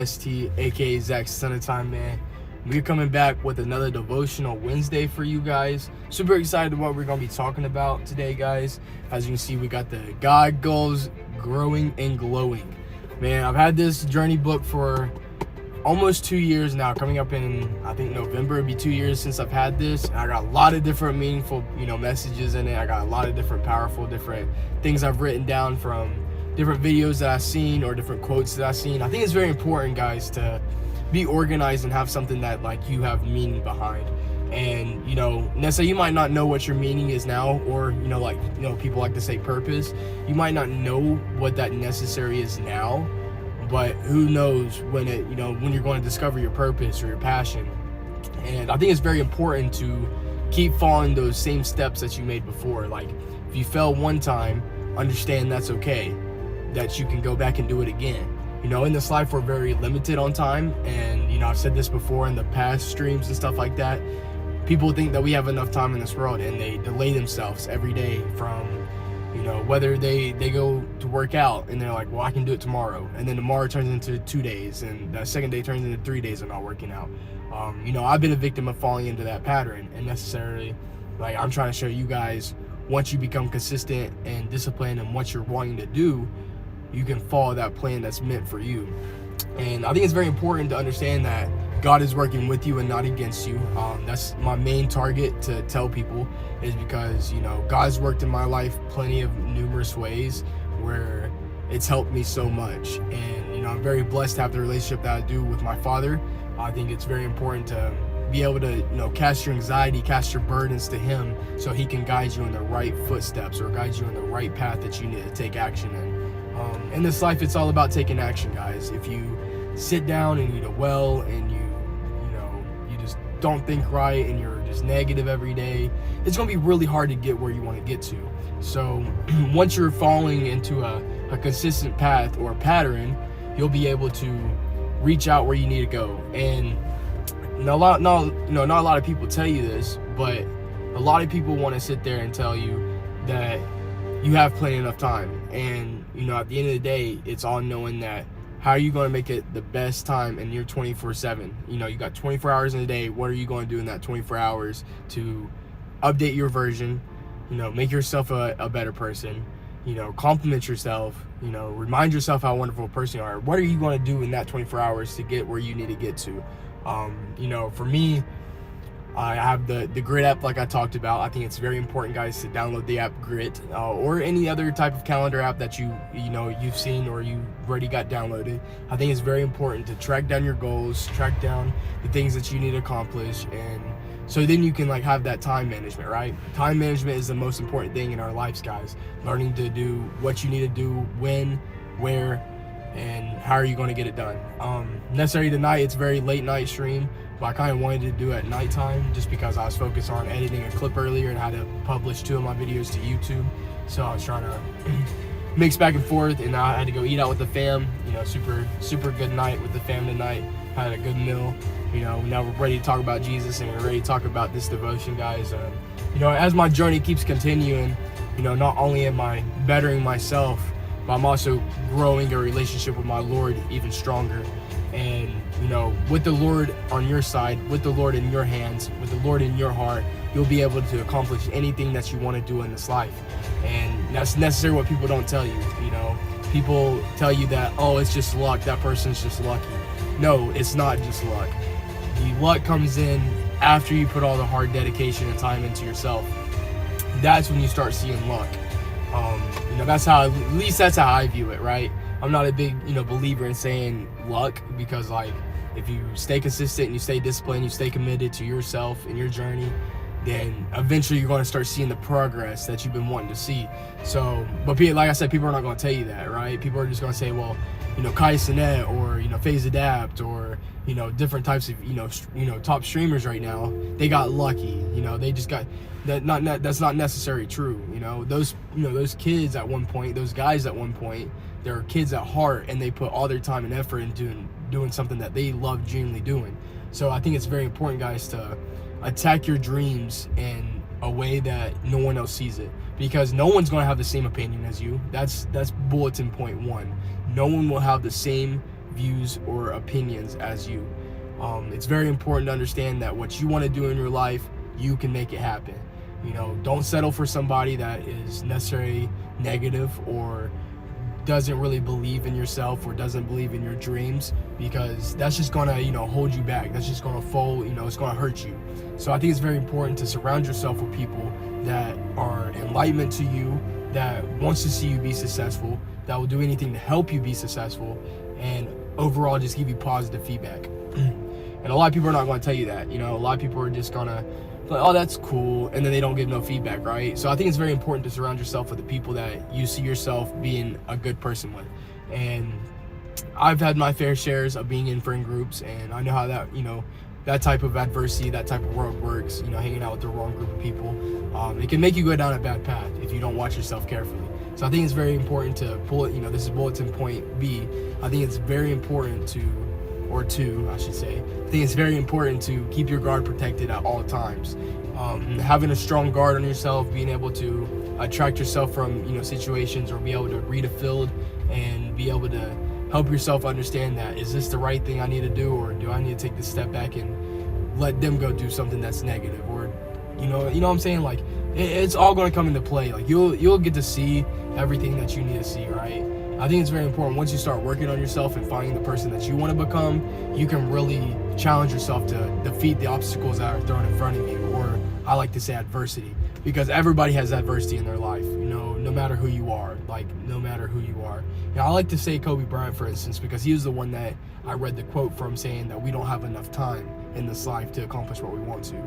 ST, aka Zach's Son of Time Man. We're coming back with another devotional Wednesday for you guys. Super excited what we're gonna be talking about today, guys. As you can see, we got the God Goals Growing and Glowing. Man, I've had this journey book for almost 2 years now. Coming up in, I think, November, it'll be 2 years since I've had this. And I got a lot of different meaningful, messages in it. I got a lot of different powerful, different things I've written down from different videos that I've seen or different quotes that I've seen. I think it's very important, guys, to be organized and have something that you have meaning behind. And necessarily you might not know what your meaning is now, or people like to say purpose. You might not know what that necessary is now, but who knows when when you're going to discover your purpose or your passion. And I think it's very important to keep following those same steps that you made before. Like, if you fell one time, understand that's okay, that you can go back and do it again. In this life, we're very limited on time, and I've said this before in the past streams and stuff like that. People think that we have enough time in this world, and they delay themselves every day from whether they go to work out and they're like, well, I can do it tomorrow, and then tomorrow turns into 2 days, and the second day turns into 3 days of not working out. I've been a victim of falling into that pattern, and necessarily, I'm trying to show you guys, once you become consistent and disciplined in what you're wanting to do, you can follow that plan that's meant for you. And I think it's very important to understand that God is working with you and not against you. That's my main target to tell people, is because God's worked in my life plenty of numerous ways where it's helped me so much. And I'm very blessed to have the relationship that I do with my Father. I think it's very important to be able to cast your anxiety, cast your burdens to Him, so He can guide you in the right footsteps or guide you in the right path that you need to take action in. In this life, it's all about taking action, guys. If you sit down and you dwell and you just don't think right and you're just negative every day, it's gonna be really hard to get where you want to get to. So once you're falling into a consistent path or pattern, you'll be able to reach out where you need to go. And not a lot of people tell you this, but a lot of people want to sit there and tell you that you have plenty enough time. And at the end of the day, it's all knowing that how are you going to make it the best time in your 24/7. You got 24 hours in a day. What are you going to do in that 24 hours to update your version, make yourself a better person, compliment yourself, remind yourself how wonderful a person you are. What are you going to do in that 24 hours to get where you need to get to? For me, I have the Grit app, like I talked about. I think it's very important, guys, to download the app Grit, or any other type of calendar app that you've seen or you already got downloaded. I think it's very important to track down your goals, track down the things that you need to accomplish, and so then you can have that time management, right? Time management is the most important thing in our lives, guys. Learning to do what you need to do, when, where, and how are you going to get it done. Necessarily tonight, it's very late night stream, but I kind of wanted to do it at nighttime just because I was focused on editing a clip earlier and had to publish 2 of my videos to YouTube. So I was trying to mix back and forth, and I had to go eat out with the fam. Super good night with the fam tonight. Had a good meal. Now we're ready to talk about Jesus, and we're ready to talk about this devotion, guys. As my journey keeps continuing, not only am I bettering myself, but I'm also growing a relationship with my Lord even stronger. And with the Lord on your side, with the Lord in your hands, with the Lord in your heart, you'll be able to accomplish anything that you want to do in this life. And that's necessarily what people don't tell you. People tell you that, oh, it's just luck, that person's just lucky. No, it's not just luck. The luck comes in after you put all the hard dedication and time into yourself. That's when you start seeing luck. That's how I view it, right? I'm not a big, believer in saying luck, because if you stay consistent and you stay disciplined, you stay committed to yourself and your journey, then eventually you're going to start seeing the progress that you've been wanting to see. So, but like I said, people are not going to tell you that, right? People are just going to say, well, Kai Cenat or Phase Adapt or different types of top streamers right now, they got lucky. They just got that. That's not necessarily true. Those kids at one point, those guys at one point, they're kids at heart, and they put all their time and effort into doing something that they love genuinely doing. So I think it's very important, guys, to attack your dreams in a way that no one else sees it, because no one's going to have the same opinion as you. That's bulletin point 1. No one will have the same views or opinions as you. It's very important to understand that what you want to do in your life, you can make it happen. Don't settle for somebody that is necessarily negative or doesn't really believe in yourself or doesn't believe in your dreams, because that's just gonna hold you back. That's just gonna fold, it's gonna hurt you. So I think it's very important to surround yourself with people that are enlightenment to you, that wants to see you be successful, that will do anything to help you be successful, and overall just give you positive feedback. And a lot of people are not going to tell you that. A lot of people are just gonna like, oh, that's cool, and then they don't give no feedback, right? So I think it's very important to surround yourself with the people that you see yourself being a good person with. And I've had my fair shares of being in friend groups, and I know how that, that type of adversity, that type of world works, hanging out with the wrong group of people. It can make you go down a bad path if you don't watch yourself carefully. So I think it's very important to pull it, this is bulletin point B. I think it's very important to, or two, I should say. I think it's very important to keep your guard protected at all times. Having a strong guard on yourself, being able to attract yourself from, situations, or be able to read a field and be able to help yourself understand that, is this the right thing I need to do, or do I need to take this step back and let them go do something that's negative? Or, you know what I'm saying? Like, it's all going to come into play. Like, you'll get to see everything that you need to see, right? I think it's very important, once you start working on yourself and finding the person that you want to become, you can really challenge yourself to defeat the obstacles that are thrown in front of you, or I like to say adversity, because everybody has adversity in their life, no matter who you are, no matter who you are. I like to say Kobe Bryant, for instance, because he was the one that I read the quote from, saying that we don't have enough time in this life to accomplish what we want to.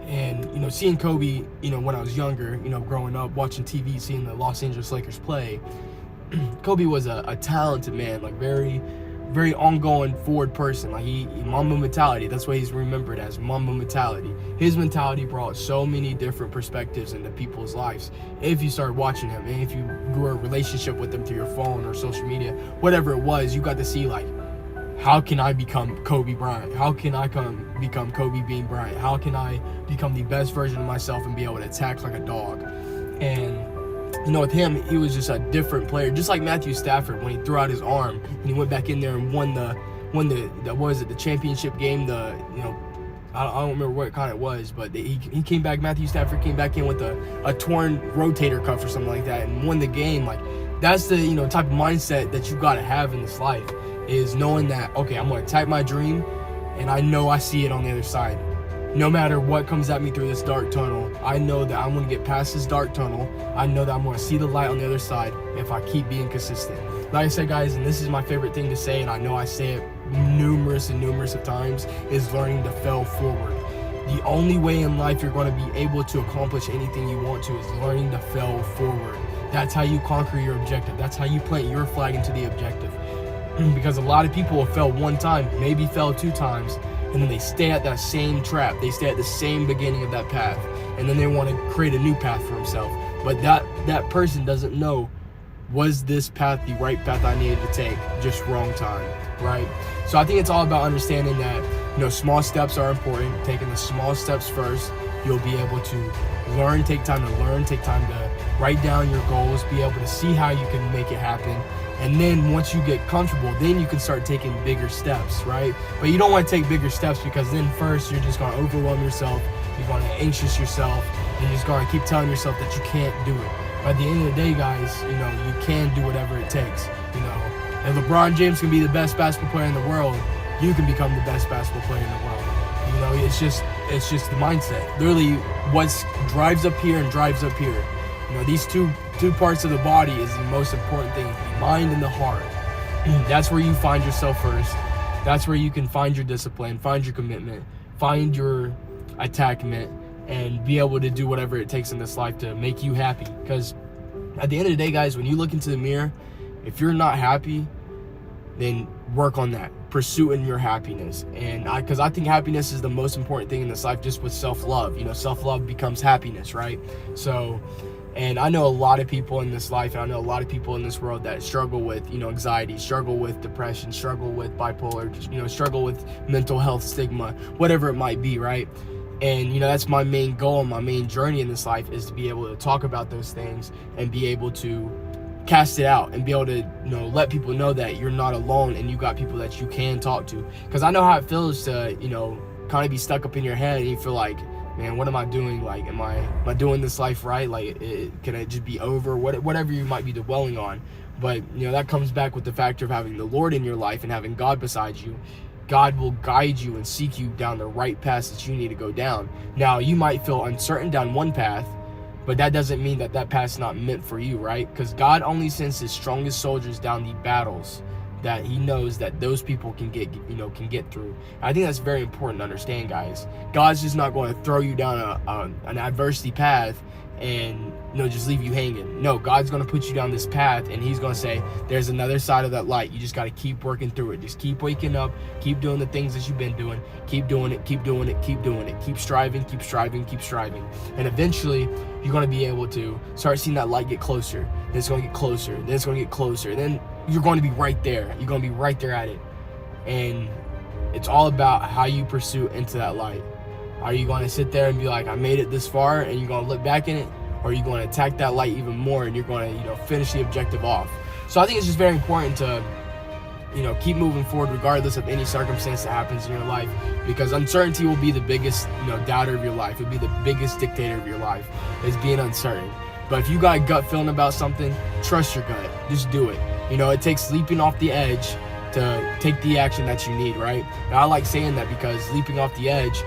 And, seeing Kobe, when I was younger, growing up, watching TV, seeing the Los Angeles Lakers play, Kobe was a talented man, very, very ongoing forward person. He Mamba mentality. That's what he's remembered as, Mamba mentality. His mentality brought so many different perspectives into people's lives. If you started watching him, and if you grew a relationship with him through your phone or social media, whatever it was, you got to see how can I become Kobe Bryant? How can I become Kobe Bean Bryant? How can I become the best version of myself and be able to attack like a dog? And with him, he was just a different player, just like Matthew Stafford, when he threw out his arm and he went back in there and won the what was it, the championship game, I don't remember what kind it was, but he came back, Matthew Stafford came back in with a torn rotator cuff or something like that and won the game. That's the type of mindset that you got to have in this life, is knowing that, okay, I'm going to attack my dream, and I know I see it on the other side. No matter what comes at me through this dark tunnel, I know that I'm going to get past this dark tunnel. I know that I'm going to see the light on the other side if I keep being consistent. Like I said, guys, and this is my favorite thing to say, and I know I say it numerous of times, is learning to fail forward. The only way in life you're going to be able to accomplish anything you want to is learning to fail forward. That's how you conquer your objective. That's how you plant your flag into the objective. Because a lot of people will fail one time, maybe fail two times, and then they stay at that same trap. They stay at the same beginning of that path, and then they want to create a new path for themselves. But that person doesn't know, was this path the right path I needed to take, just wrong time, right? So I think it's all about understanding that, small steps are important. Taking the small steps first, you'll be able to learn, take time to learn, take time to write down your goals, be able to see how you can make it happen. And then once you get comfortable, then you can start taking bigger steps, right? But you don't want to take bigger steps, because then first you're just going to overwhelm yourself. You're going to anxious yourself. You're just going to keep telling yourself that you can't do it. But at the end of the day, guys, you can do whatever it takes. If LeBron James can be the best basketball player in the world, you can become the best basketball player in the world. It's just the mindset. Literally, what drives up here and drives up here. These two parts of the body is the most important thing, the mind and the heart. That's where you find yourself first. That's where you can find your discipline, find your commitment, find your attachment, and be able to do whatever it takes in this life to make you happy. Because at the end of the day, guys, when you look into the mirror, if you're not happy, then work on that, pursuing your happiness. And because I think happiness is the most important thing in this life, just with self-love. Self-love becomes happiness, right? So, and I know a lot of people in this life, and I know a lot of people in this world that struggle with, anxiety, struggle with depression, struggle with bipolar, struggle with mental health stigma, whatever it might be, right? And, that's my main goal, my main journey in this life, is to be able to talk about those things and be able to cast it out and be able to, you know, let people know that you're not alone and you got people that you can talk to. Because I know how it feels to, you know, kind of be stuck up in your head and you feel like, man, what am I doing? Like, am I doing this life right? Like, can it just be over? Whatever you might be dwelling on. But, you know, that comes back with the factor of having the Lord in your life and having God beside you. God will guide you and seek you down the right path that you need to go down. Now, you might feel uncertain down one path, but that doesn't mean that that path's not meant for you, right? Because God only sends his strongest soldiers down the battles that he knows that those people can get through. I think that's very important to understand, guys. God's just not going to throw you down an adversity path and, you know, just leave you hanging. No, God's going to put you down this path and he's going to say, there's another side of that light. You just got to keep working through it. Just keep waking up, keep doing the things that you've been doing, keep doing it, keep doing it, keep doing it, keep striving, keep striving, keep striving. And eventually you're going to be able to start seeing that light get closer. Then it's going to get closer. Then it's going to get closer. Then you're going to be right there. You're going to be right there at it. And it's all about how you pursue into that light. Are you going to sit there and be like, I made it this far, and you're going to look back in it? Or are you going to attack that light even more and you're going to, you know, finish the objective off? So I think it's just very important to, you know, keep moving forward regardless of any circumstance that happens in your life, because uncertainty will be the biggest, you know, doubter of your life. It'll be the biggest dictator of your life, is being uncertain. But if you got a gut feeling about something, trust your gut. Just do it. You know, it takes leaping off the edge to take the action that you need, right? And I like saying that because leaping off the edge,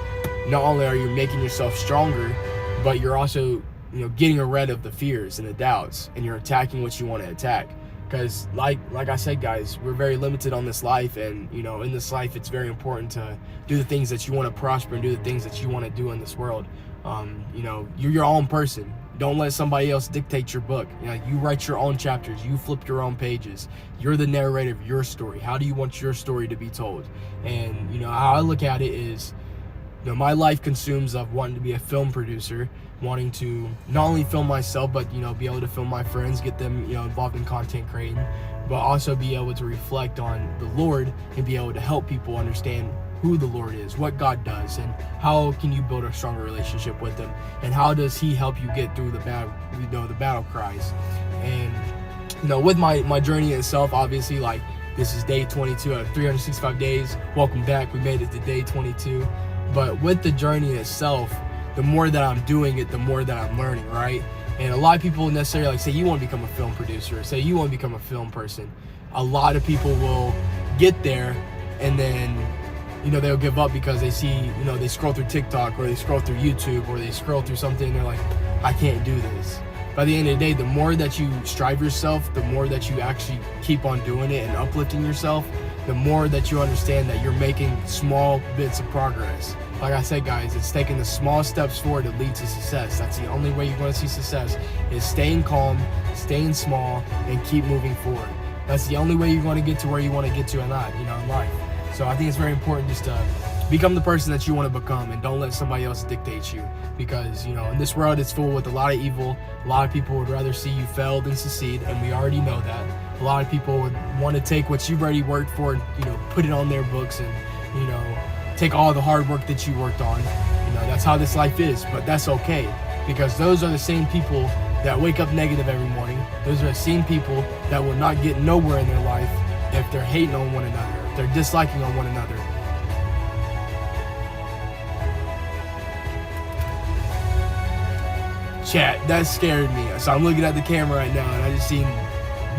not only are you making yourself stronger, but you're also, you know, getting rid of the fears and the doubts, and you're attacking what you want to attack. Because like I said, guys, we're very limited on this life, and, you know, in this life it's very important to do the things that you want to prosper and do the things that you want to do in this world. You know, you're your own person. Don't let somebody else dictate your book. You know, you write your own chapters, you flip your own pages. You're the narrator of your story. How do you want your story to be told? And, you know, how I look at it is, you know, my life consumes of wanting to be a film producer, wanting to not only film myself, but, you know, be able to film my friends, get them, you know, involved in content creating, but also be able to reflect on the Lord and be able to help people understand who the Lord is, what God does, and how can you build a stronger relationship with him, and how does he help you get through the battle cries. And, you know, with my journey itself, obviously, like, this is day 22 out of 365 days. Welcome back. We made it to day 22. But with the journey itself, the more that I'm doing it, the more that I'm learning, right? And a lot of people necessarily, like, say you want to become a film producer, or say you want to become a film person. A lot of people will get there and then, you know, they'll give up because they see, you know, they scroll through TikTok or they scroll through YouTube or they scroll through something and they're like, I can't do this. By the end of the day, the more that you strive yourself, the more that you actually keep on doing it and uplifting yourself, the more that you understand that you're making small bits of progress. Like I said, guys, it's taking the small steps forward that lead to success. That's the only way you're going to see success, is staying calm, staying small, and keep moving forward. That's the only way you're going to get to where you want to get to in life, you know, in life. So I think it's very important just to become the person that you want to become, and don't let somebody else dictate you, because, you know, in this world it's full with a lot of evil. A lot of people would rather see you fail than succeed, and we already know that. A lot of people would want to take what you've already worked for and, you know, put it on their books and, you know, take all the hard work that you worked on. You know, that's how this life is, but that's okay, because those are the same people that wake up negative every morning. Those are the same people that will not get nowhere in their life if they're hating on one another, if they're disliking on one another. Chat, that scared me. So I'm looking at the camera right now and I just seen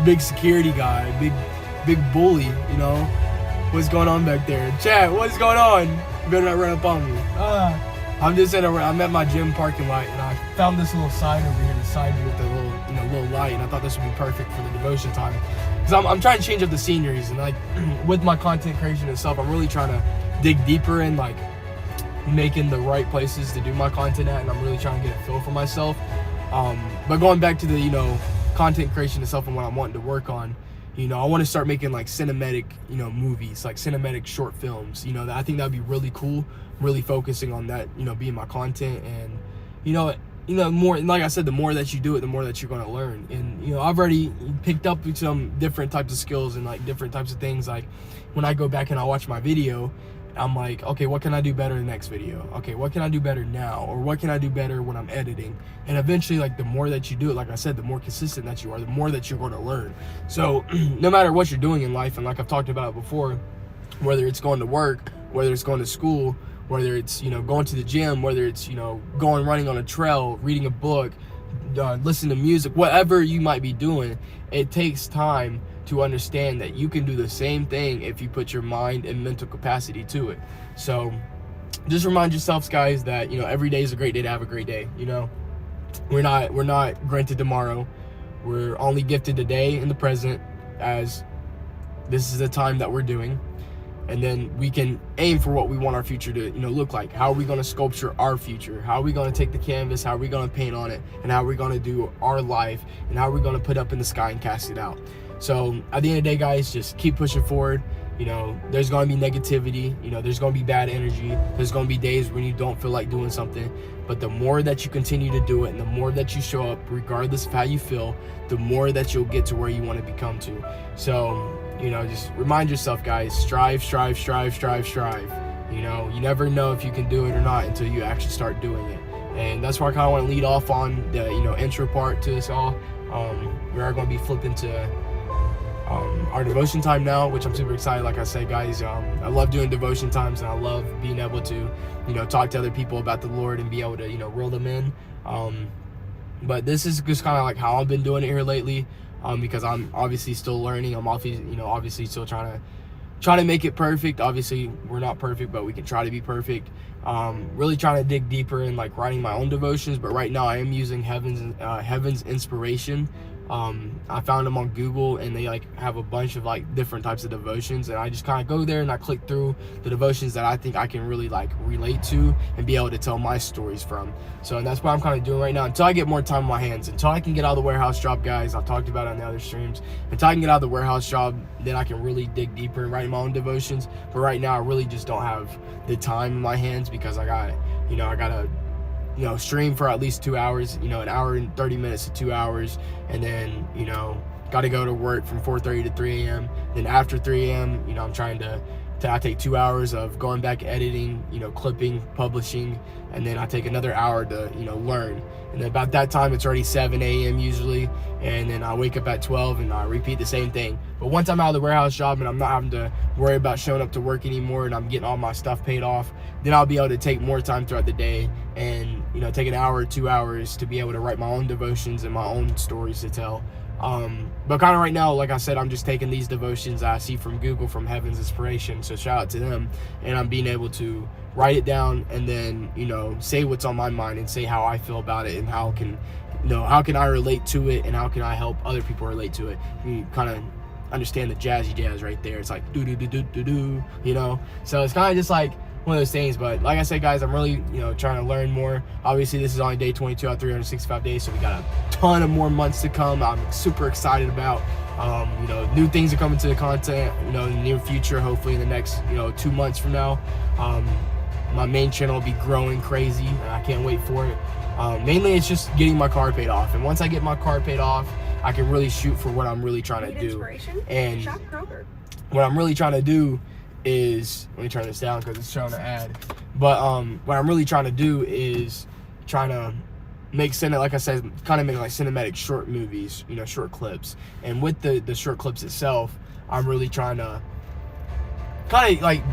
big security guy, big bully, you know. What's going on back there? Chat, what's going on? You better not run up on me. I'm at my gym parking lot and I found this little sign over here, the sign with the little, you know, little light, and I thought this would be perfect for the devotion time. Because I'm trying to change up the sceneries, and like with my content creation itself, I'm really trying to dig deeper in like making the right places to do my content at, and I'm really trying to get a feel for myself. But going back to the, you know, content creation itself and what I'm wanting to work on, you know, I want to start making like cinematic, you know, movies, like cinematic short films. You know, I think that'd be really cool. Really focusing on that, you know, being my content, and you know, more, like I said, the more that you do it, the more that you're going to learn. And, you know, I've already picked up some different types of skills and like different types of things. Like when I go back and I watch my video, I'm like, okay, what can I do better in the next video? Okay, what can I do better now? Or what can I do better when I'm editing? And eventually, like, the more that you do it, like I said, the more consistent that you are, the more that you're going to learn. So no matter what you're doing in life, and like I've talked about before, whether it's going to work, whether it's going to school, whether it's, you know, going to the gym, whether it's, you know, going running on a trail, reading a book, listening to music, whatever you might be doing, it takes time to understand that you can do the same thing if you put your mind and mental capacity to it. So just remind yourselves, guys, that, you know, every day is a great day to have a great day. You know, we're not granted tomorrow. We're only gifted today in the present, as this is the time that we're doing. And then we can aim for what we want our future to, you know, look like. How are we going to sculpture our future? How are we going to take the canvas? How are we going to paint on it? And how are we going to do our life? And how are we going to put up in the sky and cast it out? So at the end of the day, guys, just keep pushing forward. You know, there's going to be negativity. You know, there's going to be bad energy. There's going to be days when you don't feel like doing something. But the more that you continue to do it, and the more that you show up, regardless of how you feel, the more that you'll get to where you want to become to. So, you know, just remind yourself, guys, strive, strive, strive, strive, strive. You know, you never know if you can do it or not until you actually start doing it. And that's where I kind of want to lead off on the, you know, intro part to this all. We are going to be flipping to our devotion time now, which I'm super excited. Like I said, guys, I love doing devotion times, and I love being able to, you know, talk to other people about the Lord and be able to, you know, reel them in. But this is just kind of like how I've been doing it here lately, because I'm obviously still learning. I'm obviously still trying to make it perfect. Obviously, we're not perfect, but we can try to be perfect. Really trying to dig deeper in like writing my own devotions, but right now I am using Heaven's Inspiration. I found them on Google, and they like have a bunch of like different types of devotions, and I just kind of go there and I click through the devotions that I think I can really like relate to and be able to tell my stories from. So, and that's what I'm kind of doing right now until I get more time on my hands, until I can get out of the warehouse job, guys. I've talked about it on the other streams. Until I can get out of the warehouse job, then I can really dig deeper and write my own devotions. But right now I really just don't have the time in my hands, because I gotta stream for at least 2 hours, you know, an hour and 30 minutes to 2 hours. And then, you know, got to go to work from 4:30 to 3 a.m. Then after 3 a.m., you know, I'm trying to I take 2 hours of going back, editing, you know, clipping, publishing. And then I take another hour to, you know, learn. And then about that time, it's already 7 a.m. usually. And then I wake up at 12 and I repeat the same thing. But once I'm out of the warehouse job and I'm not having to worry about showing up to work anymore, and I'm getting all my stuff paid off, then I'll be able to take more time throughout the day and, you know, take an hour or 2 hours to be able to write my own devotions and my own stories to tell. But kind of right now, like I said, I'm just taking these devotions I see from Google, from Heaven's Inspiration, so shout out to them, and I'm being able to write it down and then, you know, say what's on my mind and say how I feel about it, and how can I relate to it, and how can I help other people relate to it. You kind of understand the jazzy jazz right there. It's like do do do do do do, you know. So it's kind of just like one of those things. But like I said, guys, I'm really, you know, trying to learn more. Obviously, this is only day 22 out of 365 days, so we got a ton of more months to come. I'm super excited about. You know, new things are coming to the content, you know, in the near future. Hopefully, in the next, you know, 2 months from now, my main channel will be growing crazy, and I can't wait for it. Mainly, it's just getting my car paid off, and once I get my car paid off, I can really shoot for what I'm really trying to do. And what I'm really trying to do is, let me turn this down because it's showing an ad. But what I'm really trying to do is trying to make like I said, kind of make like cinematic short movies, you know, short clips. And with the short clips itself, I'm really trying to kind of like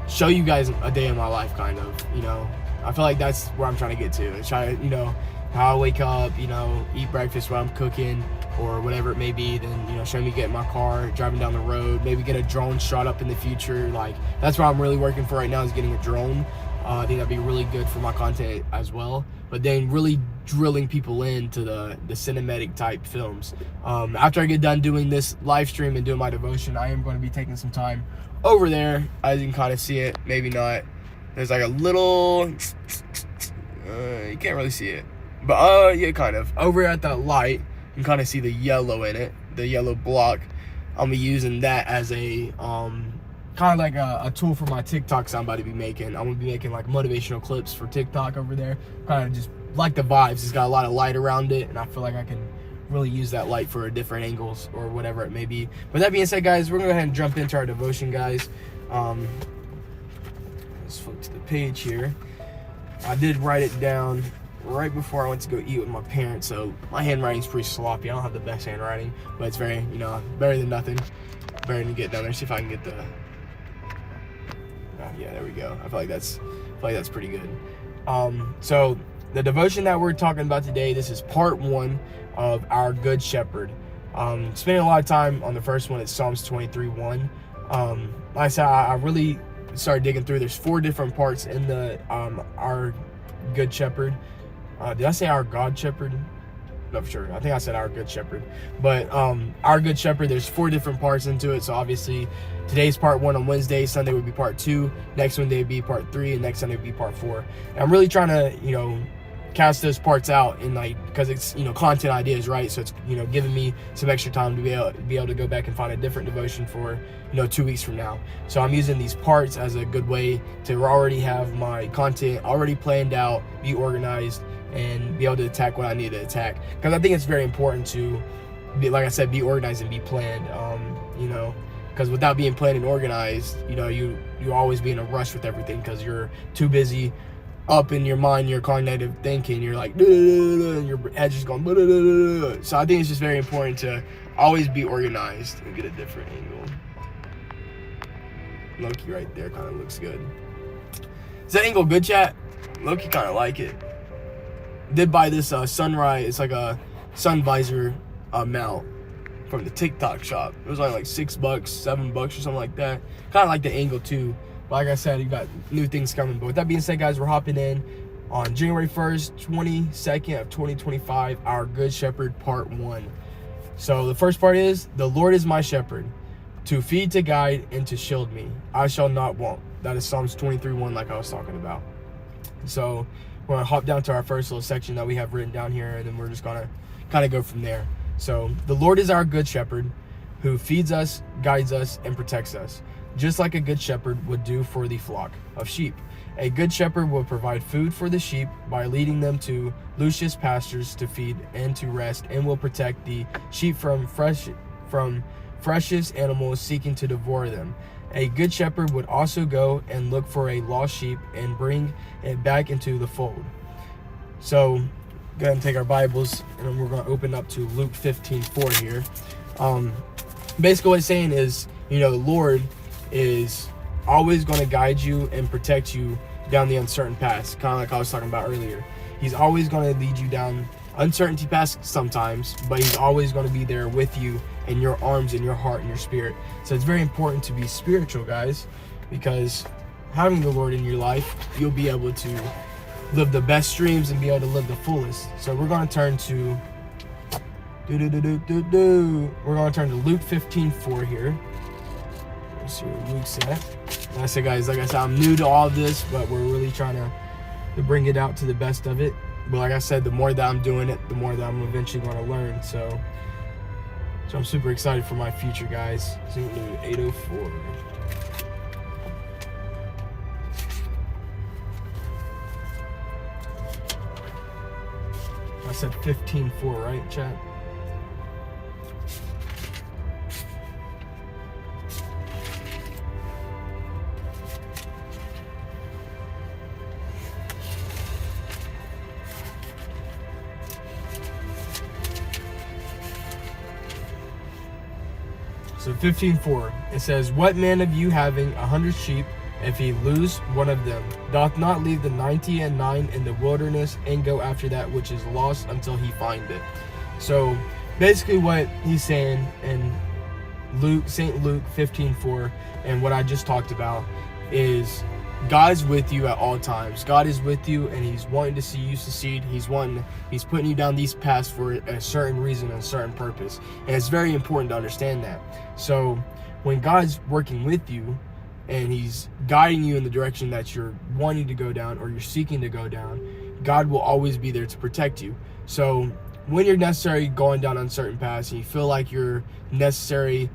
show you guys a day in my life, kind of, you know. I feel like that's where I'm trying to get to. It's trying to, you know, how I wake up, you know, eat breakfast while I'm cooking or whatever it may be. Then, you know, show me get in my car, driving down the road, maybe get a drone shot up in the future. Like, that's what I'm really working for right now, is getting a drone. I think that'd be really good for my content as well. But then really drilling people into the cinematic type films. After I get done doing this live stream and doing my devotion, I am going to be taking some time over there. As you can kind of see it, maybe not. There's like a little, you can't really see it, but yeah, kind of. Over at that light, you can kind of see the yellow in it, the yellow block. I'm be using that as a kind of like a tool for my TikToks I'm about to be making. I'm gonna be making like motivational clips for TikTok over there. Kind of just like the vibes. It's got a lot of light around it, and I feel like I can really use that light for different angles or whatever it may be. But that being said, guys, we're gonna go ahead and jump into our devotion, guys. flip to the page here. I did write it down right before I went to go eat with my parents, so my handwriting's pretty sloppy. I don't have the best handwriting, but it's very, better than nothing. Better than get down there. See if I can get the. Oh, yeah, there we go. I feel like that's pretty good. So the devotion that we're talking about today, this is part 1 of our Good Shepherd. Spending a lot of time on the first one. It's Psalms 23:1. Like I said, I really started digging through. There's 4 different parts in the our Good Shepherd. Did I say our God Shepherd? No, for sure. I think I said our Good Shepherd. But our Good Shepherd, there's 4 different parts into it. So obviously today's part 1 on Wednesday. Sunday would be part 2. Next Wednesday would be part 3. And next Sunday would be part 4. And I'm really trying to, cast those parts out in because it's, content ideas, right? So it's, giving me some extra time to be able to go back and find a different devotion for, 2 weeks from now. So I'm using these parts as a good way to already have my content already planned out, be organized, and be able to attack what I need to attack. Because I think it's very important to be, like I said, be organized and be planned. Because without being planned and organized, you always be in a rush with everything because you're too busy up in your mind, your cognitive thinking. You're like, and your head's just going. So I think it's just very important to always be organized and get a different angle. Loki right there kind of looks good. Is that angle good, chat? Loki kind of like it. Did buy this sunrise. It's like a sun visor mount from the TikTok shop. It was only like $6, $7 or something like that. Kind of like the angle too. But like I said, you got new things coming. But with that being said, guys, we're hopping in on January 1st, 22nd of 2025, our Good Shepherd part 1. So the first part is, the Lord is my shepherd, to feed, to guide, and to shield me. I shall not want. That is Psalms 23:1, like I was talking about. So we're going to hop down to our first little section that we have written down here, and then we're just going to kind of go from there. So the Lord is our good shepherd, who feeds us, guides us, and protects us, just like a good shepherd would do for the flock of sheep. A good shepherd will provide food for the sheep by leading them to luscious pastures to feed and to rest, and will protect the sheep from freshest animals seeking to devour them. A good shepherd would also go and look for a lost sheep and bring it back into the fold. So go ahead and take our Bibles, and we're going to open up to Luke 15:4 here. Basically what it's saying is, the Lord is always going to guide you and protect you down the uncertain paths, kind of like I was talking about earlier. He's always going to lead you down uncertainty paths sometimes, but he's always going to be there with you in your arms, in your heart, and your spirit. So it's very important to be spiritual, guys, because having the Lord in your life, you'll be able to live the best dreams and be able to live the fullest. So we're going to turn to we're going to turn to Luke 15:4 here. Let's see where Luke's at. And I said, guys, like I said, I'm new to all of this, but we're really trying to bring it out to the best of it. But like I said, the more that I'm doing it, the more that I'm eventually going to learn. So I'm super excited for my future, guys. So 804. I said 15:4, right, chat? So 15:4, it says, "What man of you having 100 sheep, if he lose one of them, doth not leave the 99 in the wilderness and go after that which is lost until he find it?" So basically what he's saying in St. Luke 15:4, and what I just talked about, is God's with you at all times. God is with you, and he's wanting to see you succeed. He's putting you down these paths for a certain reason and a certain purpose. And it's very important to understand that. So when God's working with you and he's guiding you in the direction that you're wanting to go down or you're seeking to go down, God will always be there to protect you. So when you're necessarily going down uncertain paths and you feel like you're necessary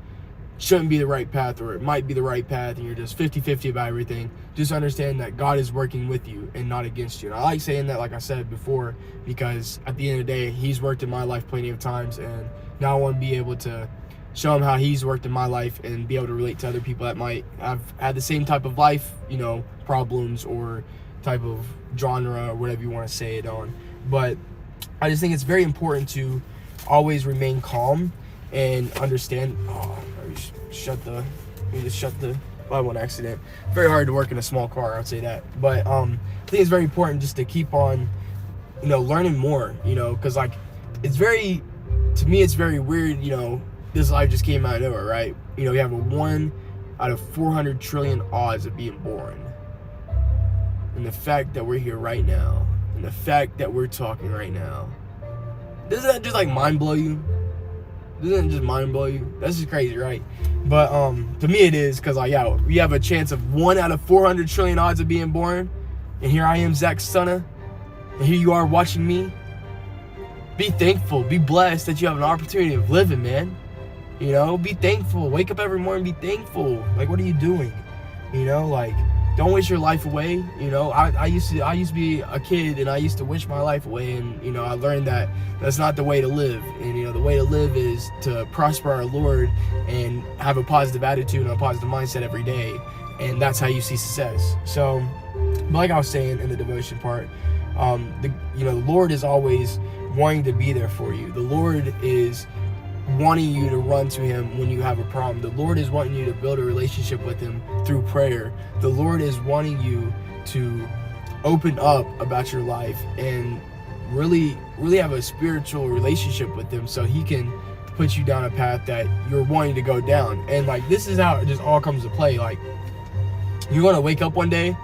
shouldn't be the right path, or it might be the right path, and you're just 50-50 about everything, just understand that God is working with you and not against you. And I like saying that, like I said before, because at the end of the day, he's worked in my life plenty of times, and now I want to be able to show him how he's worked in my life and be able to relate to other people that might have had the same type of life, problems or type of genre or whatever you want to say it on. But I just think it's very important to always remain calm and understand. Oh, I just shut the Bible on accident. Very hard to work in a small car, I'd say that. But I think it's very important just to keep on, learning more, because like to me it's very weird, this life just came out of nowhere, right? You have a 1 out of 400 trillion odds of being born. And the fact that we're here right now, and the fact that we're talking right now, doesn't that just like mind blow you? Doesn't it just mind blow you? That's just crazy, right? But to me it is, because like, we have a chance of 1 out of 400 trillion odds of being born, and here I am, Zach Stunna, and here you are watching me. Be thankful, be blessed that you have an opportunity of living, man. Be thankful. Wake up every morning, be thankful. Like, what are you doing? Like, don't wish your life away. I used to be a kid, and I used to wish my life away, and I learned that that's not the way to live. And the way to live is to prosper our Lord and have a positive attitude and a positive mindset every day, and that's how you see success. So, but like I was saying in the devotion part, the Lord is always wanting to be there for you. The Lord is wanting you to run to him when you have a problem. The Lord is wanting you to build a relationship with him through prayer. The Lord is wanting you to open up about your life and really have a spiritual relationship with him, so he can put you down a path that you're wanting to go down. And like, this is how it just all comes to play. Like, you're going to wake up one day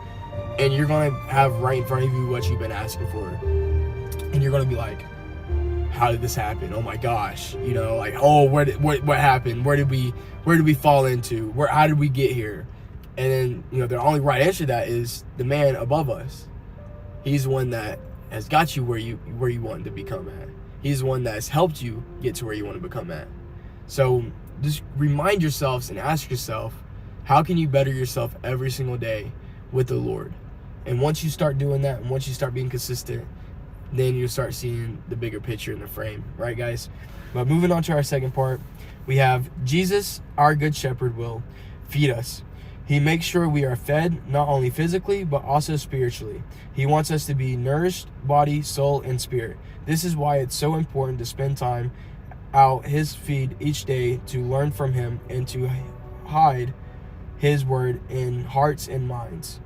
and you're going to have right in front of you what you've been asking for, and you're going to be like, how did this happen? Oh my gosh. Like, oh, what happened? Where did we fall into? How did we get here? And then, the only right answer to that is the man above us. He's the one that has got you where you wanted to become at. He's the one that's helped you get to where you want to become at. So just remind yourselves and ask yourself, how can you better yourself every single day with the Lord? And once you start doing that, and once you start being consistent, then you'll start seeing the bigger picture in the frame, right, guys? But moving on to our second part, we have Jesus, our good shepherd, will feed us. He makes sure we are fed, not only physically, but also spiritually. He wants us to be nourished, body, soul, and spirit. This is why it's so important to spend time out his feed each day, to learn from him and to hide his word in hearts and minds.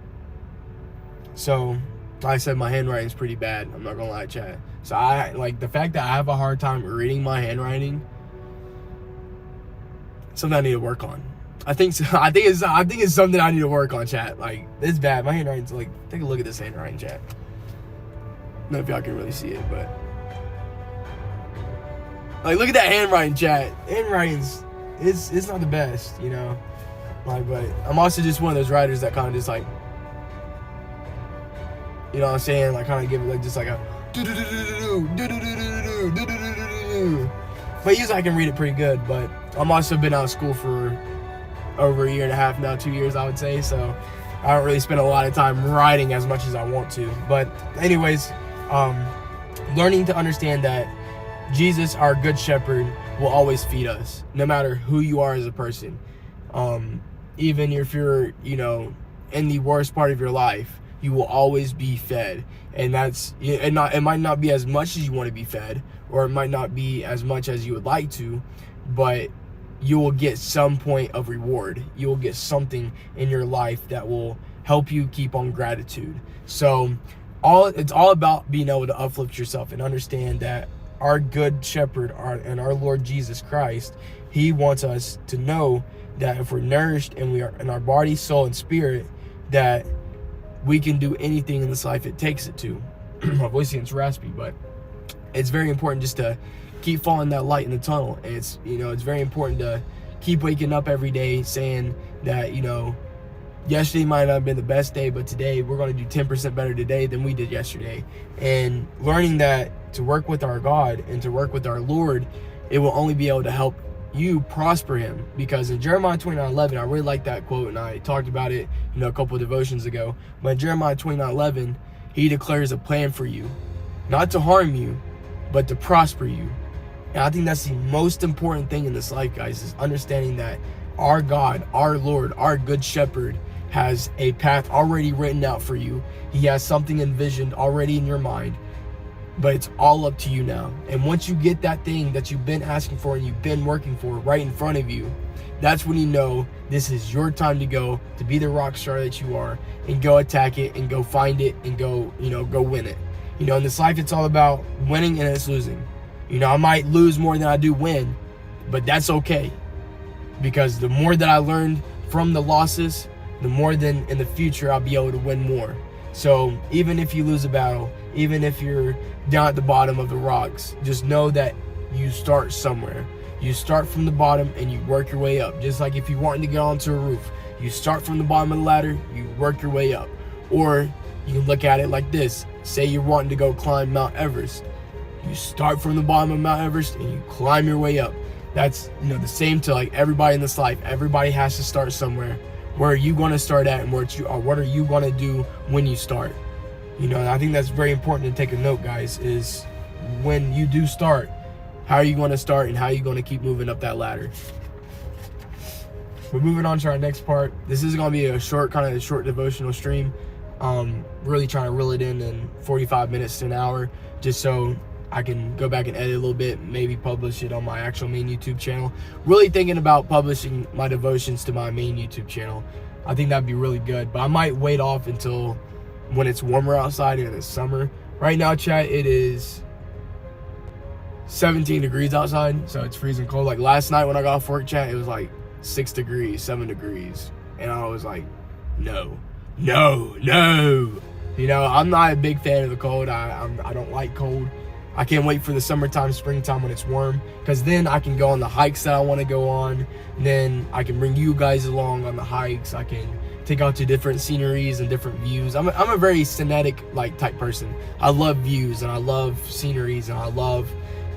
So, like I said, my handwriting is pretty bad. I'm not gonna lie, chat. So I like the fact that I have a hard time reading my handwriting. Something I need to work on. I think it's something I need to work on, chat. Like, it's bad. My handwriting's like, take a look at this handwriting, chat. I don't know if y'all can really see it, but like, look at that handwriting, chat. Handwriting's it's not the best, Like, but I'm also just one of those writers that kind of just like, you know what I'm saying? Like, kind of give it like just like a but usually I can read it pretty good. But I'm also been out of school for over 1.5 years now, 2 years I would say. So I don't really spend a lot of time writing as much as I want to. But anyways, learning to understand that Jesus, our good shepherd, will always feed us, no matter who you are as a person. Even if you're, in the worst part of your life, you will always be fed, and it might not be as much as you want to be fed, or it might not be as much as you would like to, but you will get some point of reward. You will get something in your life that will help you keep on gratitude. So it's all about being able to uplift yourself and understand that our good shepherd and our Lord Jesus Christ, he wants us to know that if we're nourished and we are in our body, soul, and spirit, that we can do anything in this life it takes it to. My voice gets raspy, but it's very important just to keep following that light in the tunnel. And it's very important to keep waking up every day saying that, yesterday might not have been the best day, but today we're going to do 10% better today than we did yesterday. And learning that to work with our God and to work with our Lord, it will only be able to help you prosper him. Because in Jeremiah 29:11, I really like that quote, and I talked about it a couple of devotions ago. But in Jeremiah 29:11, he declares a plan for you, not to harm you, but to prosper you. And I think that's the most important thing in this life, guys, is understanding that our God, our Lord, our good shepherd has a path already written out for you. He has something envisioned already in your mind, but it's all up to you now. And once you get that thing that you've been asking for and you've been working for right in front of you, that's when you know this is your time to go, to be the rock star that you are, and go attack it and go find it and go, go win it. In this life, it's all about winning and it's losing. I might lose more than I do win, but that's okay. Because the more that I learned from the losses, the more then in the future I'll be able to win more. So even if you lose a battle, even if you're down at the bottom of the rocks, just know that you start somewhere. You start from the bottom and you work your way up. Just like if you're wanting to get onto a roof, you start from the bottom of the ladder, you work your way up. Or you can look at it like this. Say you're wanting to go climb Mount Everest. You start from the bottom of Mount Everest and you climb your way up. That's the same to like everybody in this life. Everybody has to start somewhere. Where are you going to start at, and what are you going to do when you start? And I think that's very important to take a note, guys, is when you do start, how are you going to start and how are you going to keep moving up that ladder? We're moving on to our next part. This is going to be a short devotional stream. Really trying to reel it in 45 minutes to an hour, just so I can go back and edit a little bit, maybe publish it on my actual main YouTube channel. Really thinking about publishing my devotions to my main YouTube channel. I think that'd be really good, but I might wait off until when it's warmer outside and it's summer. Right now, chat, it is 17 degrees outside, so it's freezing cold. Like last night when I got off work, chat, it was like 6 degrees, 7 degrees. And I was like, no. I'm not a big fan of the cold. I don't like cold. I can't wait for the summertime, springtime when it's warm, because then I can go on the hikes that I want to go on. And then I can bring you guys along on the hikes. I can take out to different sceneries and different views. I'm a very scenic type person. I love views and I love sceneries and I love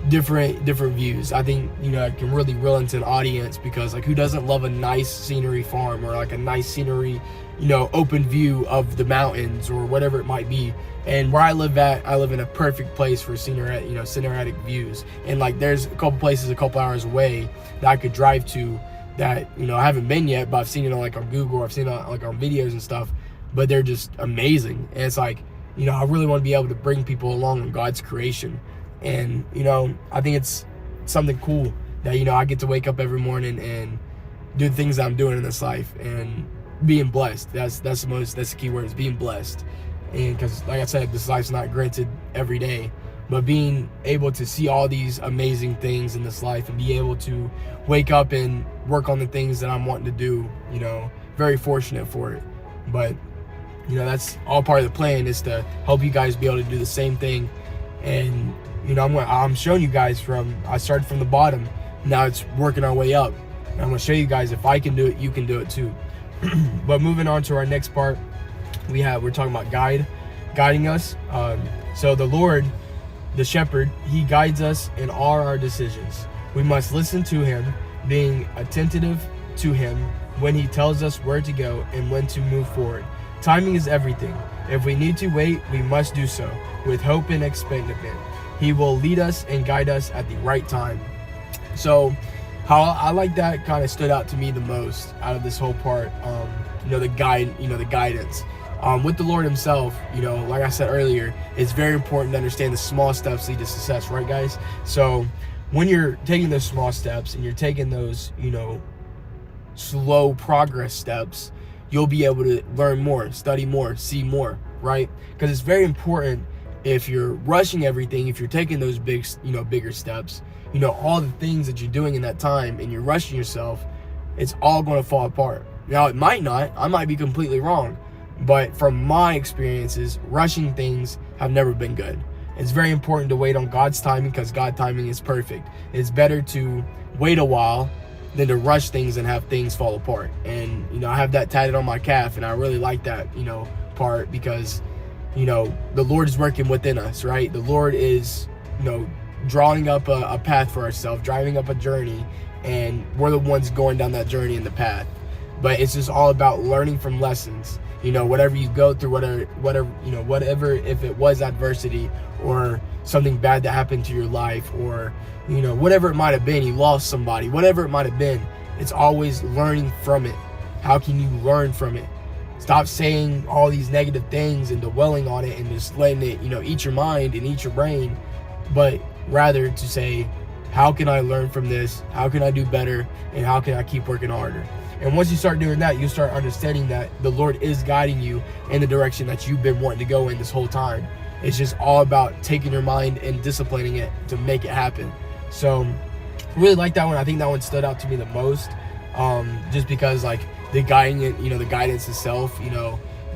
different views. I think I can really reel into an audience, because who doesn't love a nice scenery farm or a nice scenery open view of the mountains or whatever it might be. And where I live in a perfect place for cinematic views. And there's a couple places a couple hours away that I could drive to that I haven't been yet, but I've seen it on on Google, or I've seen it on videos and stuff, but they're just amazing. And it's I really want to be able to bring people along in God's creation. And I think it's something cool that I get to wake up every morning and do the things that I'm doing in this life and being blessed. That's the key word, is being blessed. And because like I said, this life's not granted every day, but being able to see all these amazing things in this life and be able to wake up and work on the things that I'm wanting to do, very fortunate for it. But that's all part of the plan, is to help you guys be able to do the same thing. And I'm showing you guys I started from the bottom, now it's working our way up, and I'm going to show you guys, if I can do it, you can do it too. But moving on to our next part, we're talking about guiding us. So the Lord, the shepherd, he guides us in all our decisions. We must listen to him, being attentive to him when he tells us where to go and when to move forward. Timing is everything. If we need to wait, we must do so with hope and expectation. He will lead us and guide us at the right time. So how I like that kind of stood out to me the most out of this whole part. The guidance. With the Lord himself, like I said earlier, it's very important to understand the small steps lead to success, right, guys? So when you're taking those small steps and you're taking those, slow progress steps, you'll be able to learn more, study more, see more, right? Because it's very important, if you're rushing everything, if you're taking those bigger steps, all the things that you're doing in that time and you're rushing yourself, it's all going to fall apart. Now, it might not. I might be completely wrong. But from my experiences, rushing things have never been good. It's very important to wait on God's timing, because God's timing is perfect. It's better to wait a while than to rush things and have things fall apart. And, I have that tatted on my calf, and I really like that, part, because, the Lord is working within us, right? The Lord is, drawing up a path for ourselves, driving up a journey, and we're the ones going down that journey in the path. But it's just all about learning from lessons. Whatever you go through, whatever, if it was adversity or something bad that happened to your life, or, whatever it might have been, you lost somebody, whatever it might have been, it's always learning from it. How can you learn from it? Stop saying all these negative things and dwelling on it and just letting it, eat your mind and eat your brain, but rather to say, how can I learn from this? How can I do better? And how can I keep working harder? And once you start doing that, you start understanding that the Lord is guiding you in the direction that you've been wanting to go in this whole time. It's just all about taking your mind and disciplining it to make it happen. So really like that one. I think that one stood out to me the most, just because like the the guidance itself,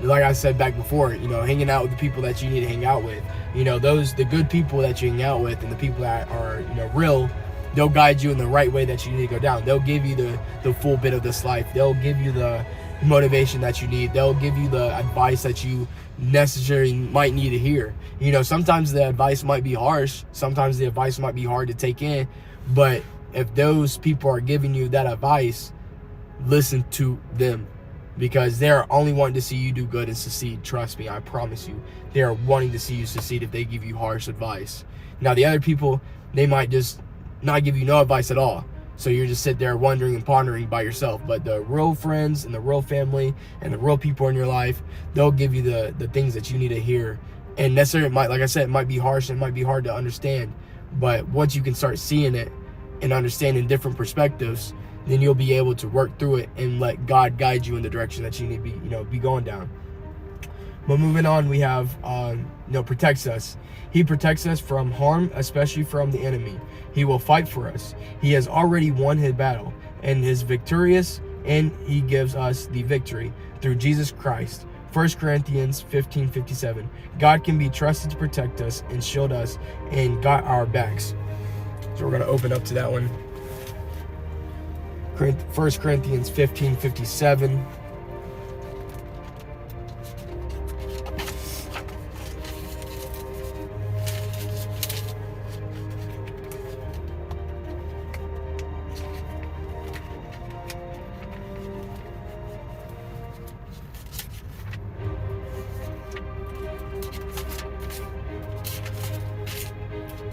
like I said back before, hanging out with the people that you need to hang out with, the good people that you hang out with and the people that are, real, they'll guide you in the right way that you need to go down. They'll give you the full bit of this life. They'll give you the motivation that you need. They'll give you the advice that you necessarily might need to hear. Sometimes the advice might be harsh. Sometimes the advice might be hard to take in. But if those people are giving you that advice, listen to them, because they're only wanting to see you do good and succeed. Trust me, I promise you. They are wanting to see you succeed if they give you harsh advice. Now, the other people, they might just not give you no advice at all. So you're just sit there wondering and pondering by yourself. But the real friends and the real family and the real people in your life, they'll give you the things that you need to hear. And necessarily, like I said, it might be harsh and it might be hard to understand. But once you can start seeing it and understanding different perspectives, then you'll be able to work through it and let God guide you in the direction that you need to be going down. But moving on, we have, protects us. He protects us from harm, especially from the enemy. He will fight for us. He has already won his battle and is victorious, and he gives us the victory through Jesus Christ. 1 Corinthians 15:57. God can be trusted to protect us and shield us and got our backs. So we're going to open up to that one. 1 Corinthians 15:57.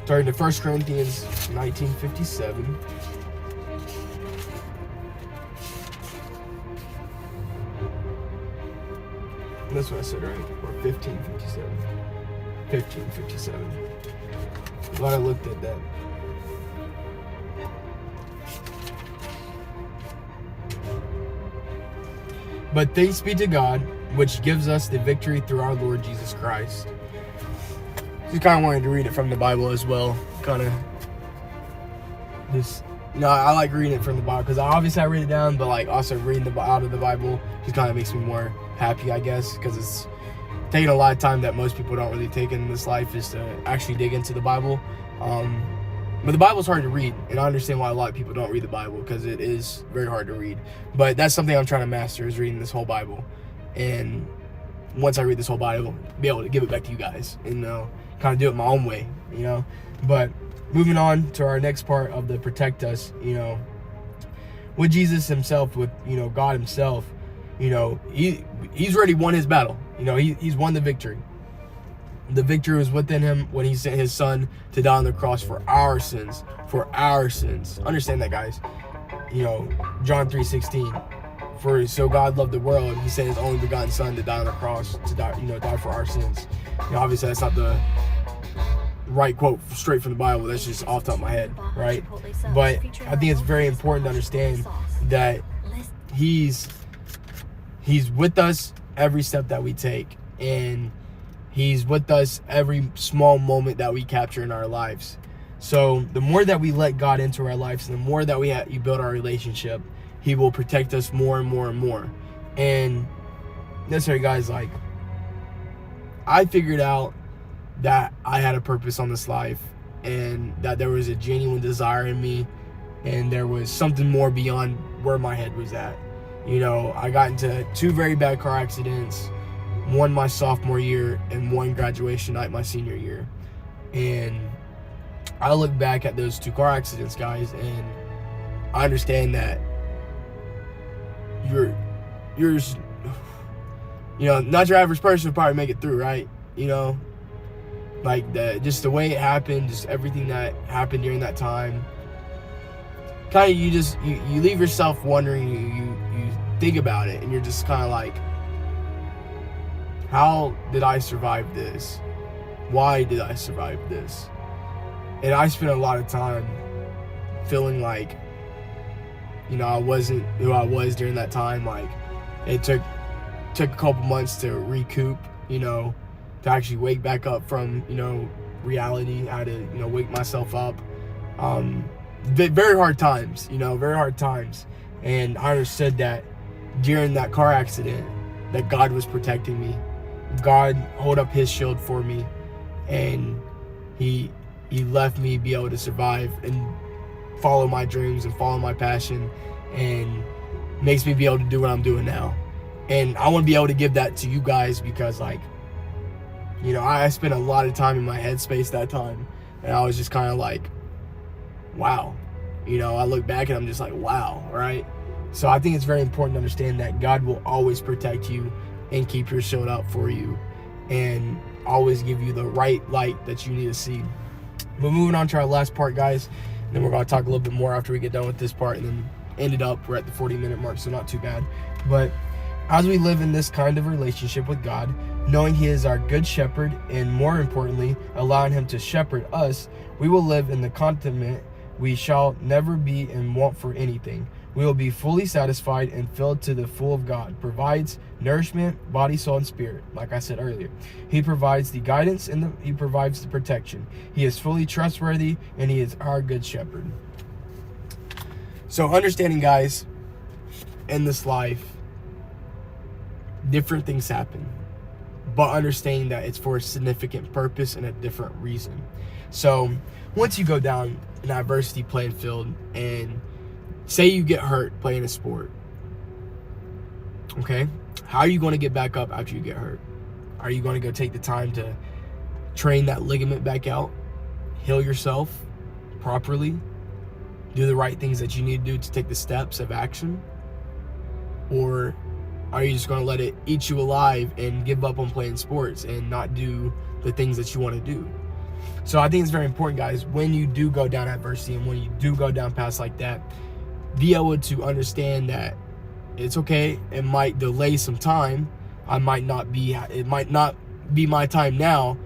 Turn to 1 Corinthians 19:57. That's what I said, right? Or 15:57. 15:57. Glad I looked at that. But thanks be to God, which gives us the victory through our Lord Jesus Christ. Just kind of wanted to read it from the Bible as well. Kind of just, I like reading it from the Bible because obviously I read it down, but like also reading out of the Bible just kind of makes me more happy, I guess, because it's taking a lot of time that most people don't really take in this life is to actually dig into the Bible. But the Bible's hard to read, and I understand why a lot of people don't read the Bible because it is very hard to read. But that's something I'm trying to master, is reading this whole Bible. And once I read this whole Bible, be able to give it back to you guys and kind of do it my own way, But moving on to our next part of the protect us, with Jesus himself, with God himself, he's already won his battle. He's won the victory. The victory was within him when he sent his son to die on the cross for our sins. For our sins. Understand that, guys. John 3:16. For so God loved the world, he sent his only begotten son to die on the cross, to die for our sins. Obviously that's not the right quote straight from the Bible. That's just off the top of my head, right? But I think it's very important to understand that he's with us every step that we take, and he's with us every small moment that we capture in our lives. So the more that we let God into our lives, and the more that you build our relationship, he will protect us more and more and more. And necessarily, guys, like, I figured out that I had a purpose on this life, and that there was a genuine desire in me, and there was something more beyond where my head was at. I got into 2 very bad car accidents, one my sophomore year and one graduation night my senior year. And I look back at those 2 car accidents, guys, and I understand that you're not your average person would probably make it through, right? Like just the way it happened, just everything that happened during that time. Kind of you leave yourself wondering, you think about it, and you're just kind of like, how did I survive this? Why did I survive this? And I spent a lot of time feeling like, I wasn't who I was during that time. Like, it took a couple months to recoup, to actually wake back up from, reality. I had to, wake myself up. Very hard times, very hard times. And I understood that during that car accident, that God was protecting me. God held up his shield for me, and he left me be able to survive and follow my dreams and follow my passion, and makes me be able to do what I'm doing now. And I want to be able to give that to you guys, because I spent a lot of time in my headspace that time, and I was just kind of like, wow. I look back and I'm just like, wow, right? So I think it's very important to understand that God will always protect you and keep your shield out for you, and always give you the right light that you need to see. But moving on to our last part, guys, and then we're going to talk a little bit more after we get done with this part, and then we're at the 40-minute mark, so not too bad. But as we live in this kind of relationship with God, knowing he is our good shepherd, and more importantly, allowing him to shepherd us, we will live in the contentment. We shall never be in want for anything. We will be fully satisfied and filled to the full of God. Provides nourishment, body, soul, and spirit. Like I said earlier, he provides the guidance and he provides the protection. He is fully trustworthy, and he is our good shepherd. So understanding, guys, in this life, different things happen, but understanding that it's for a significant purpose and a different reason. So once you go down an adversity playing field, and say you get hurt playing a sport, okay, how are you going to get back up after you get hurt? Are you going to go take the time to train that ligament back out, heal yourself properly, do the right things that you need to do to take the steps of action? Or are you just going to let it eat you alive and give up on playing sports and not do the things that you want to do? So I think it's very important, guys, when you do go down adversity and when you do go down paths like that, be able to understand that it's okay. It might delay some time. It might not be my time now,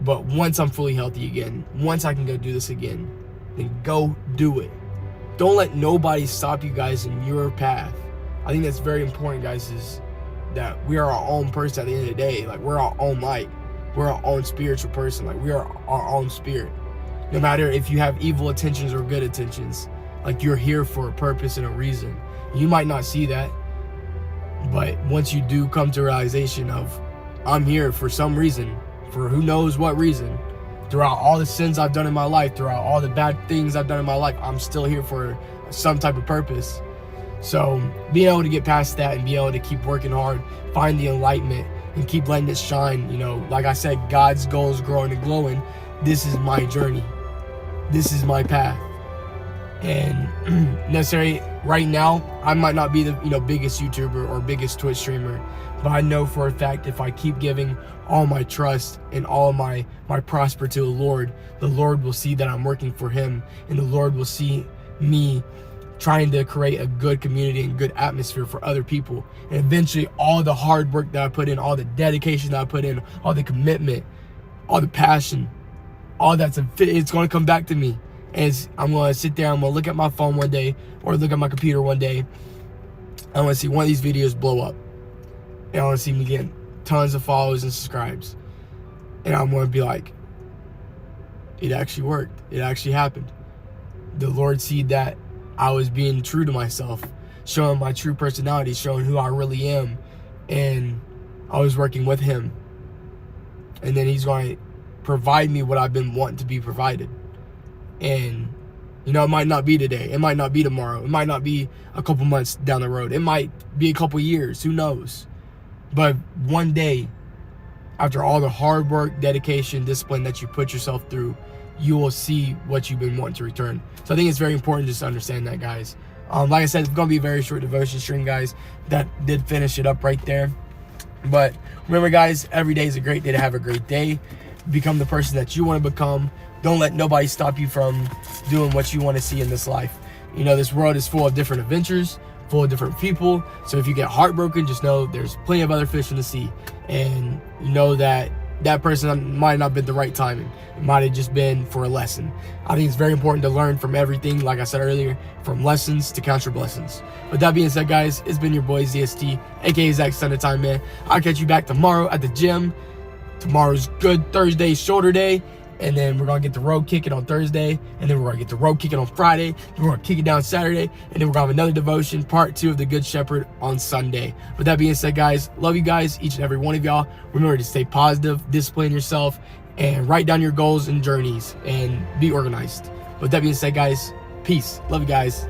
but once I'm fully healthy again, once I can go do this again, then go do it. Don't let nobody stop you guys in your path. I think that's very important, guys, is that we are our own person at the end of the day. Like, we're our own light. We're our own spiritual person. Like, we are our own spirit. No matter if you have evil intentions or good intentions, like, you're here for a purpose and a reason. You might not see that, but once you do come to realization of, I'm here for some reason, for who knows what reason, throughout all the sins I've done in my life, throughout all the bad things I've done in my life, I'm still here for some type of purpose. So being able to get past that and be able to keep working hard, find the enlightenment, and keep letting it shine. Like I said, God's goal is growing and glowing. This is my journey. This is my path. And necessarily right now, I might not be the biggest YouTuber or biggest Twitch streamer, but I know for a fact if I keep giving all my trust and all my prosper to the Lord will see that I'm working for him, and the Lord will see me trying to create a good community and good atmosphere for other people. And eventually all the hard work that I put in, all the dedication that I put in, all the commitment, all the passion, all it's going to come back to me. And I'm going to sit there, I'm going to look at my phone one day or look at my computer one day. I want to see one of these videos blow up. And I want to see me getting tons of followers and subscribes. And I'm going to be like, it actually worked. It actually happened. The Lord see that I was being true to myself, showing my true personality, showing who I really am, and I was working with him. And then he's going to provide me what I've been wanting to be provided. And it might not be today, it might not be tomorrow, it might not be a couple months down the road, it might be a couple years, who knows? But one day, after all the hard work, dedication, discipline that you put yourself through, you will see what you've been wanting to return. So I think it's very important just to understand that, guys. Like I said, it's going to be a very short devotion stream, guys. That did finish it up right there. But remember, guys, every day is a great day to have a great day. Become the person that you want to become. Don't let nobody stop you from doing what you want to see in this life. This world is full of different adventures, full of different people. So if you get heartbroken, just know there's plenty of other fish in the sea, and you know that that person might not have been the right timing. It might have just been for a lesson. I think it's very important to learn from everything, like I said earlier, from lessons to count your blessings. With that being said, guys, it's been your boy ZST, aka Zach Standard Time Man. I'll catch you back tomorrow at the gym. Tomorrow's Good Thursday shoulder day, and then we're gonna get the road kicking on Thursday, and then we're gonna get the road kicking on Friday, then we're gonna kick it down Saturday, and then we're gonna have another devotion, part 2 of the Good Shepherd, on Sunday. With that being said, guys, love you guys, each and every one of y'all. Remember to stay positive, discipline yourself, and write down your goals and journeys, and be organized. With that being said, guys, peace. Love you guys.